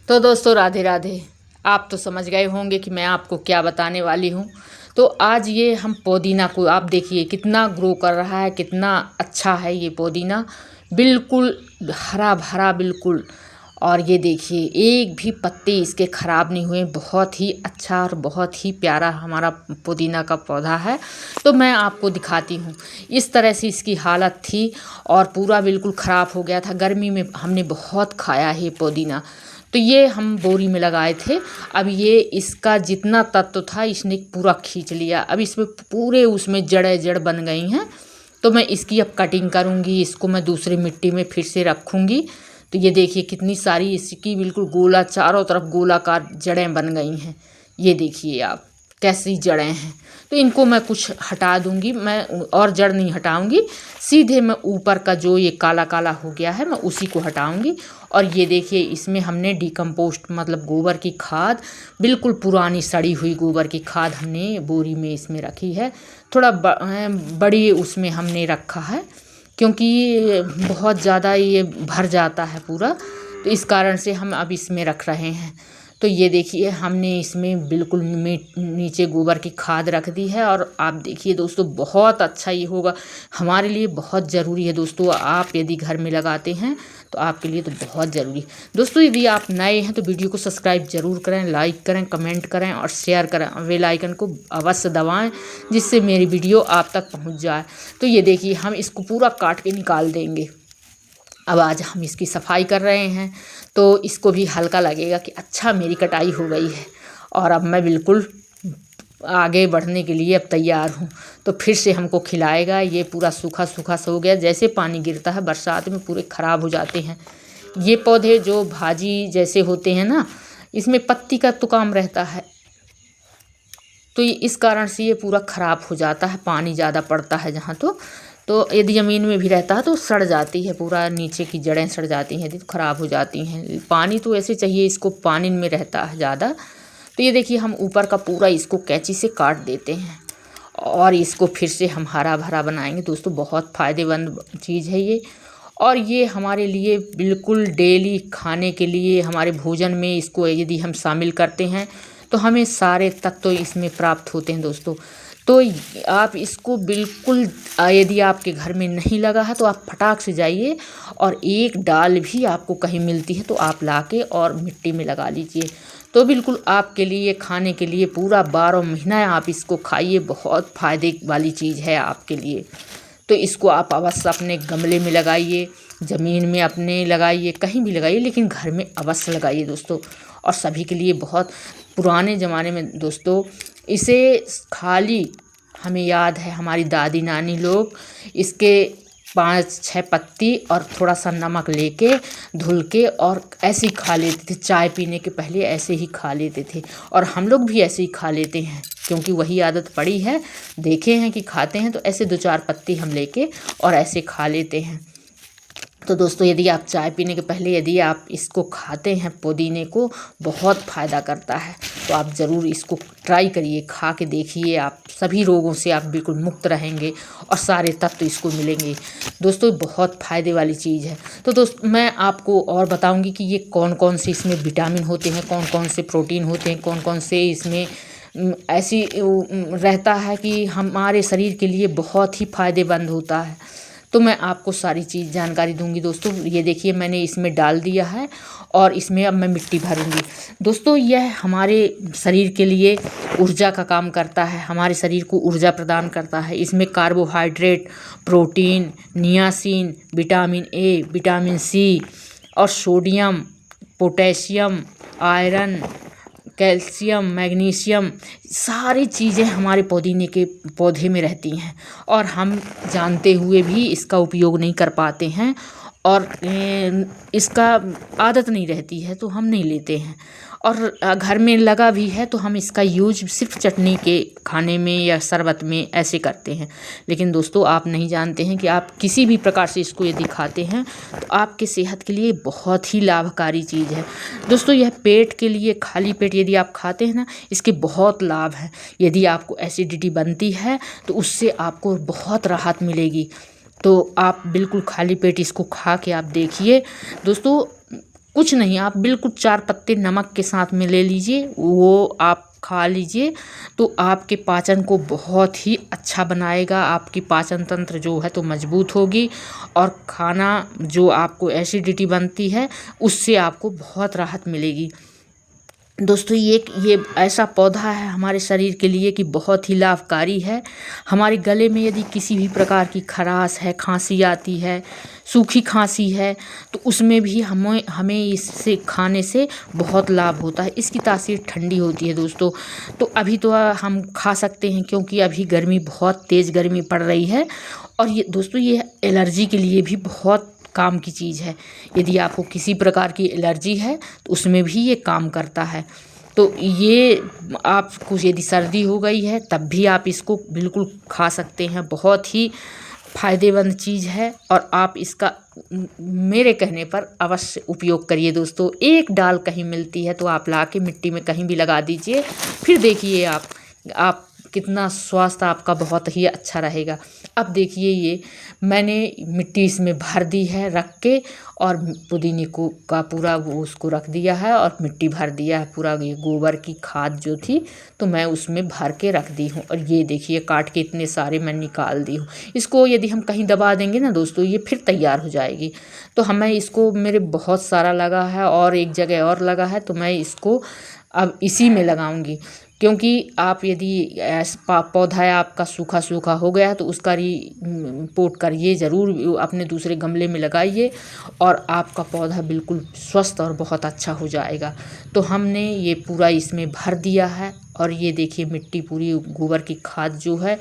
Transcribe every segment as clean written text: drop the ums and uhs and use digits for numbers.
तो दोस्तों राधे राधे। आप तो समझ गए होंगे कि मैं आपको क्या बताने वाली हूँ। तो आज ये हम पुदीना को आप देखिए कितना ग्रो कर रहा है, कितना अच्छा है ये पुदीना, बिल्कुल हरा भरा बिल्कुल। और ये देखिए एक भी पत्ते इसके ख़राब नहीं हुए, बहुत ही अच्छा और बहुत ही प्यारा हमारा पुदीना का पौधा है। तो मैं आपको दिखाती हूँ। इस तरह से इसकी हालत थी और पूरा बिल्कुल ख़राब हो गया था। गर्मी में हमने बहुत खाया है पुदीना। तो ये हम बोरी में लगाए थे। अब ये इसका जितना तत्व था इसने पूरा खींच लिया। अब इसमें पूरे उसमें जड़ बन गई हैं। तो मैं इसकी अब कटिंग करूँगी, इसको मैं दूसरी मिट्टी में फिर से रखूँगी। तो ये देखिए कितनी सारी इसकी बिल्कुल गोला, चारों तरफ गोलाकार जड़ें बन गई हैं। ये देखिए आप कैसी जड़ें हैं। तो इनको मैं कुछ हटा दूंगी, मैं और जड़ नहीं हटाऊंगी, सीधे मैं ऊपर का जो ये काला काला हो गया है मैं उसी को हटाऊंगी। और ये देखिए इसमें हमने डिकम्पोस्ट मतलब गोबर की खाद, बिल्कुल पुरानी सड़ी हुई गोबर की खाद हमने बोरी में इसमें रखी है। थोड़ा बड़ी उसमें हमने रखा है क्योंकि बहुत ज़्यादा ये भर जाता है पूरा, तो इस कारण से हम अब इसमें रख रहे हैं। तो ये देखिए हमने इसमें बिल्कुल नीचे गोबर की खाद रख दी है। और आप देखिए दोस्तों बहुत अच्छा ये होगा, हमारे लिए बहुत ज़रूरी है दोस्तों। आप यदि घर में लगाते हैं तो आपके लिए तो बहुत ज़रूरी है दोस्तों। यदि आप नए हैं तो वीडियो को सब्सक्राइब ज़रूर करें, लाइक करें, कमेंट करें और शेयर करें। बेल आइकन को अवश्य दबाएं जिससे मेरी वीडियो आप तक पहुंच जाए। तो ये देखिए हम इसको पूरा काट के निकाल देंगे। अब आज हम इसकी सफाई कर रहे हैं तो इसको भी हल्का लगेगा कि अच्छा मेरी कटाई हो गई है। और अब मैं बिल्कुल आगे बढ़ने के लिए अब तैयार हूँ। तो फिर से हमको खिलाएगा। ये पूरा सूखा सूखा सा हो गया, जैसे पानी गिरता है बरसात में पूरे ख़राब हो जाते हैं ये पौधे। जो भाजी जैसे होते हैं ना, इसमें पत्ती का तो काम रहता है, तो ये इस कारण से ये पूरा ख़राब हो जाता है। पानी ज़्यादा पड़ता है जहाँ तो यदि ज़मीन में भी रहता है तो सड़ जाती है, पूरा नीचे की जड़ें सड़ जाती हैं, तो ख़राब हो जाती हैं। पानी तो ऐसे चाहिए इसको, पानी में रहता है ज़्यादा। तो ये देखिए हम ऊपर का पूरा इसको कैंची से काट देते हैं और इसको फिर से हम हरा भरा बनाएंगे दोस्तों। बहुत फ़ायदेमंद चीज़ है ये, और ये हमारे लिए बिल्कुल डेली खाने के लिए, हमारे भोजन में इसको यदि हम शामिल करते हैं तो हमें सारे तत्व इसमें प्राप्त होते हैं दोस्तों। तो आप इसको बिल्कुल यदि आपके घर में नहीं लगा है तो आप फटाक से जाइए और एक डाल भी आपको कहीं मिलती है तो आप लाके और मिट्टी में लगा लीजिए। तो बिल्कुल आपके लिए खाने के लिए पूरा 12 महीना आप इसको खाइए, बहुत फ़ायदे वाली चीज़ है आपके लिए। तो इसको आप अवश्य अपने गमले में लगाइए, ज़मीन में अपने लगाइए, कहीं भी लगाइए, लेकिन घर में अवश्य लगाइए दोस्तों। और सभी के लिए बहुत पुराने ज़माने में दोस्तों इसे खाली, हमें याद है हमारी दादी नानी लोग इसके 5-6 पत्ती और थोड़ा सा नमक लेके धुल के और ऐसे ही खा लेते थे। चाय पीने के पहले ऐसे ही खा लेते थे और हम लोग भी ऐसे ही खा लेते हैं क्योंकि वही आदत पड़ी है, देखे हैं कि खाते हैं। तो ऐसे 2-4 पत्ती हम लेके और ऐसे खा लेते हैं। तो दोस्तों यदि आप चाय पीने के पहले यदि आप इसको खाते हैं पुदीने को, बहुत फ़ायदा करता है। तो आप ज़रूर इसको ट्राई करिए, खा के देखिए, आप सभी रोगों से आप बिल्कुल मुक्त रहेंगे और सारे तत्व इसको मिलेंगे दोस्तों। बहुत फ़ायदे वाली चीज़ है। तो दोस्तों मैं आपको और बताऊंगी कि ये कौन कौन से इसमें विटामिन होते हैं, कौन कौन से प्रोटीन होते हैं, कौन कौन से इसमें ऐसी रहता है कि हमारे शरीर के लिए बहुत ही फ़ायदेमंद होता है। तो मैं आपको सारी चीज़ जानकारी दूंगी दोस्तों। ये देखिए मैंने इसमें डाल दिया है और इसमें अब मैं मिट्टी भरूंगी दोस्तों। यह हमारे शरीर के लिए ऊर्जा का काम करता है, हमारे शरीर को ऊर्जा प्रदान करता है। इसमें carbohydrate, protein, niacin, vitamin A, vitamin C और sodium, potassium, iron, calcium, magnesium, सारी चीज़ें हमारे पुदीने के पौधे में रहती हैं और हम जानते हुए भी इसका उपयोग नहीं कर पाते हैं और इसका आदत नहीं रहती है तो हम नहीं लेते हैं। और घर में लगा भी है तो हम इसका यूज सिर्फ चटनी के खाने में या शरबत में ऐसे करते हैं। लेकिन दोस्तों आप नहीं जानते हैं कि आप किसी भी प्रकार से इसको यदि खाते हैं तो आपके सेहत के लिए बहुत ही लाभकारी चीज़ है दोस्तों। यह पेट के लिए, खाली पेट यदि आप खाते हैं ना, इसके बहुत लाभ हैं। यदि आपको एसिडिटी बनती है तो उससे आपको बहुत राहत मिलेगी। तो आप बिल्कुल खाली पेट इसको खा के आप देखिए दोस्तों, कुछ नहीं, आप बिल्कुल 4 पत्ते नमक के साथ में ले लीजिए, वो आप खा लीजिए तो आपके पाचन को बहुत ही अच्छा बनाएगा। आपकी पाचन तंत्र जो है तो मजबूत होगी और खाना जो आपको एसिडिटी बनती है उससे आपको बहुत राहत मिलेगी। दोस्तों ये ऐसा पौधा है हमारे शरीर के लिए कि बहुत ही लाभकारी है। हमारे गले में यदि किसी भी प्रकार की खराश है, खांसी आती है, सूखी खांसी है, तो उसमें भी हमें इससे खाने से बहुत लाभ होता है। इसकी तासीर ठंडी होती है दोस्तों। तो अभी तो हम खा सकते हैं क्योंकि अभी गर्मी, बहुत तेज़ गर्मी पड़ रही है। और ये दोस्तों ये एलर्जी के लिए भी बहुत काम की चीज़ है। यदि आपको किसी प्रकार की एलर्जी है तो उसमें भी ये काम करता है। तो ये आपको यदि सर्दी हो गई है तब भी आप इसको बिल्कुल खा सकते हैं। बहुत ही फ़ायदेमंद चीज़ है और आप इसका मेरे कहने पर अवश्य उपयोग करिए दोस्तों। एक डाल कहीं मिलती है तो आप लाके मिट्टी में कहीं भी लगा दीजिए, फिर देखिए आप कितना स्वास्थ्य आपका बहुत ही अच्छा रहेगा। अब देखिए ये मैंने मिट्टी इसमें भर दी है रख के, और पुदीने को का पूरा वो उसको रख दिया है और मिट्टी भर दिया है पूरा। ये गोबर की खाद जो थी तो मैं उसमें भर के रख दी हूँ। और ये देखिए काट के इतने सारे मैं निकाल दी हूँ। इसको यदि हम कहीं दबा देंगे ना दोस्तों ये फिर तैयार हो जाएगी। तो हमें इसको, मेरे बहुत सारा लगा है और एक जगह और लगा है, तो मैं इसको अब इसी में लगाऊंगी। क्योंकि आप यदि पौधा है आपका सूखा सूखा हो गया है तो उसका रिपोर्ट करिए ज़रूर, अपने दूसरे गमले में लगाइए और आपका पौधा बिल्कुल स्वस्थ और बहुत अच्छा हो जाएगा। तो हमने ये पूरा इसमें भर दिया है और ये देखिए मिट्टी पूरी गोबर की खाद जो है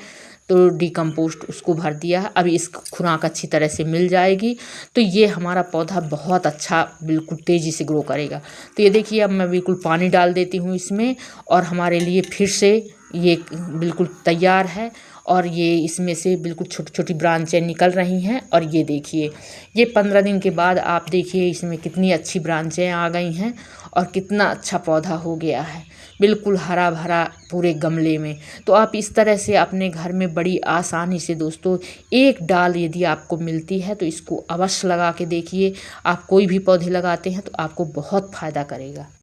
तो डिकम्पोस्ट उसको भर दिया है। अभी इसको खुराक अच्छी तरह से मिल जाएगी तो ये हमारा पौधा बहुत अच्छा बिल्कुल तेज़ी से ग्रो करेगा। तो ये देखिए अब मैं बिल्कुल पानी डाल देती हूँ इसमें और हमारे लिए फिर से ये बिल्कुल तैयार है। और ये इसमें से बिल्कुल छोटी छोटी ब्रांचें निकल रही हैं। और ये देखिए ये 15 दिन के बाद आप देखिए इसमें कितनी अच्छी ब्रांचें आ गई हैं और कितना अच्छा पौधा हो गया है, बिल्कुल हरा भरा पूरे गमले में। तो आप इस तरह से अपने घर में बड़ी आसानी से दोस्तों एक डाल यदि आपको मिलती है तो इसको अवश्य लगा के देखिए। आप कोई भी पौधे लगाते हैं तो आपको बहुत फ़ायदा करेगा।